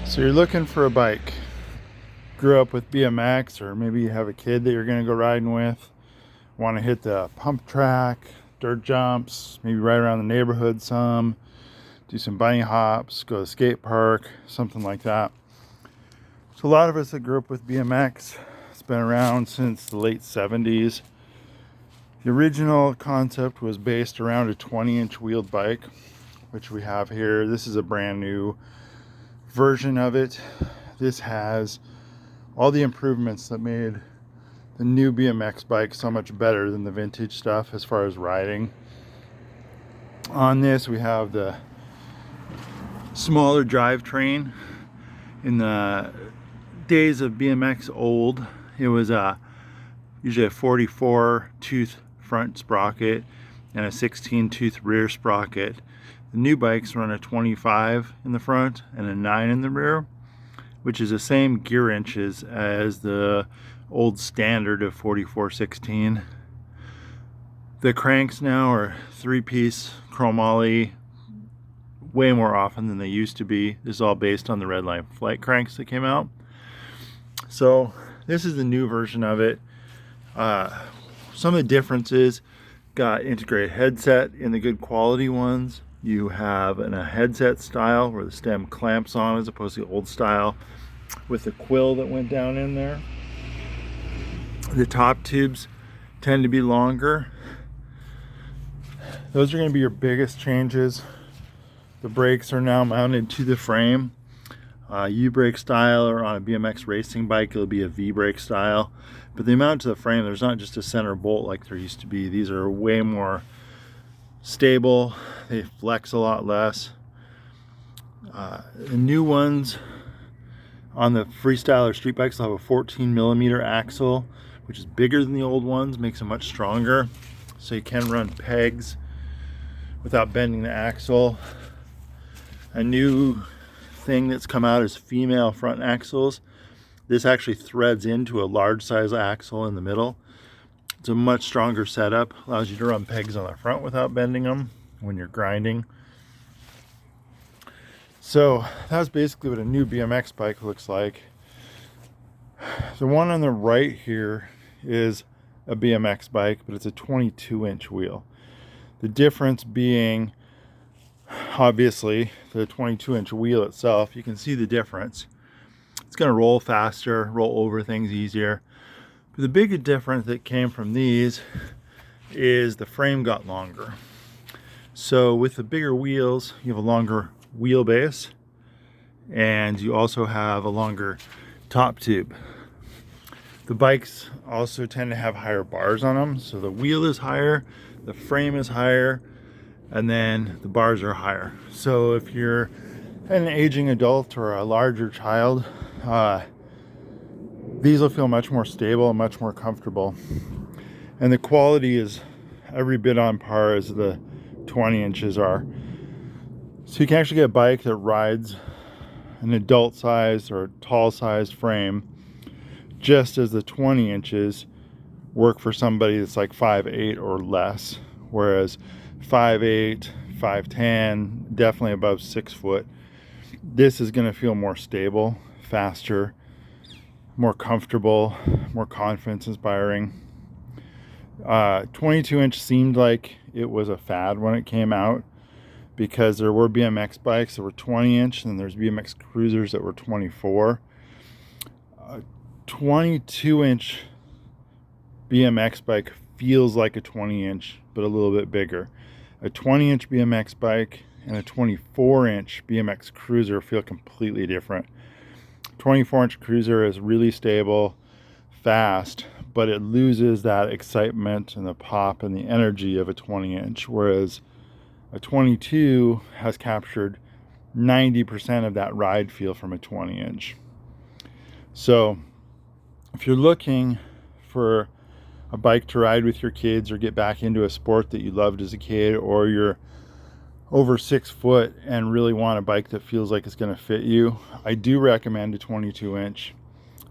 So you're looking for a bike. Grew up with BMX, or maybe you have a kid that you're going to go riding with. Want to hit the pump track, dirt jumps, maybe ride around the neighborhood some, do some bunny hops, go to the skate park, something like that. So a lot of us that grew up with BMX, it's been around since the late 70s. The original concept was based around a 20-inch wheeled bike, which we have here. This is a brand new version of it. This has all the improvements that made the new BMX bike so much better than the vintage stuff as far as riding. On this we have the smaller drivetrain. In the days of BMX old, it was usually a 44 tooth front sprocket and a 16 tooth rear sprocket. The new bikes run a 25 in the front and a 9 in the rear, which is the same gear inches as the old standard of 44/16. The cranks now are 3-piece chromoly way more often than they used to be. This is all based on the Redline Flight cranks that came out. So this is the new version of it. Some of the differences: got integrated headset in the good quality ones. You have a headset style where the stem clamps on, as opposed to the old style with the quill that went down in there. The top tubes tend to be longer. Those are going to be your biggest changes. The brakes are now mounted to the frame. U-brake style, or on a BMX racing bike it'll be a V-brake style, but they mount to the frame. There's not just a center bolt like there used to be. These are way more stable. They flex a lot less. The new ones on the freestyler street bikes will have a 14mm axle, which is bigger than the old ones, makes them much stronger, so you can run pegs without bending the axle. A new thing that's come out is female front axles. This actually threads into a large size axle in the middle. It's a much stronger setup, allows you to run pegs on the front without bending them when you're grinding. So that's basically what a new BMX bike looks like. The one on the right here is a BMX bike, but it's a 22-inch wheel. The difference being, obviously, the 22-inch wheel itself. You can see the difference. It's going to roll faster, roll over things easier. But the big difference that came from these is the frame got longer. So with the bigger wheels, you have a longer wheelbase, and you also have a longer top tube. The bikes also tend to have higher bars on them, so the wheel is higher, the frame is higher, and then the bars are higher. So if you're an aging adult or a larger child, these will feel much more stable and much more comfortable. And the quality is every bit on par as the 20 inches are. So you can actually get a bike that rides an adult sized or tall sized frame, just as the 20 inches work for somebody that's like 5'8" or less, whereas 5'8", 5'10", definitely above 6 foot. This is going to feel more stable, faster, more comfortable, more confidence inspiring. 22-inch seemed like it was a fad when it came out, because there were BMX bikes that were 20-inch and there's BMX cruisers that were 24. 22-inch BMX bike feels like a 20-inch, but a little bit bigger. A 20-inch BMX bike and a 24-inch BMX cruiser feel completely different. 24-inch cruiser is really stable, fast, but it loses that excitement and the pop and the energy of a 20-inch, whereas a 22 has captured 90% of that ride feel from a 20-inch. So if you're looking for a bike to ride with your kids, or get back into a sport that you loved as a kid, or you're over 6 foot and really want a bike that feels like it's going to fit you, I do recommend a 22-inch.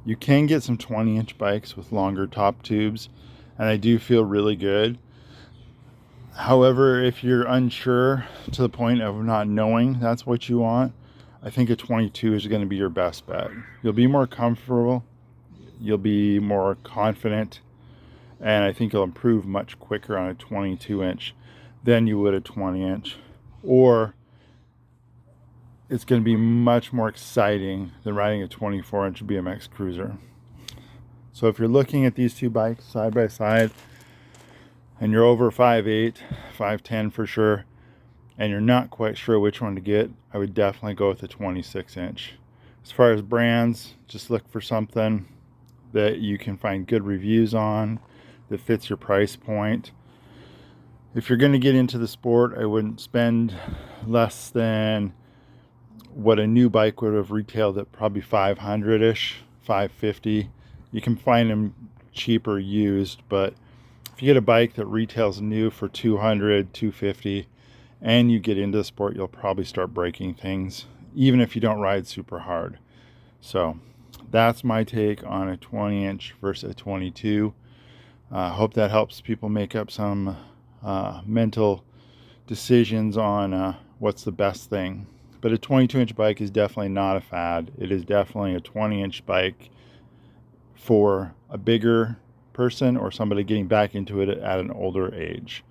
You can get some 20-inch bikes with longer top tubes, and I do feel really good. However, if you're unsure to the point of not knowing that's what you want, I think a 22 is going to be your best bet. You'll be more comfortable, you'll be more confident, and I think you'll improve much quicker on a 22 inch than you would a 20 inch. Or it's going to be much more exciting than riding a 24 inch BMX Cruiser. So if you're looking at these two bikes side by side and you're over 5'8", 5'10" for sure, and you're not quite sure which one to get, I would definitely go with the 26 inch. As far as brands, just look for something that you can find good reviews on, that fits your price point. If you're going to get into the sport, I wouldn't spend less than what a new bike would have retailed at, probably 500-ish, 550. You can find them cheaper used, but if you get a bike that retails new for 200, 250, and you get into the sport, you'll probably start breaking things, even if you don't ride super hard. So that's my take on a 20 inch versus a 22. Hope that helps people make up some mental decisions on what's the best thing. But a 22 inch bike is definitely not a fad. It is definitely a 20 inch bike for a bigger person or somebody getting back into it at an older age.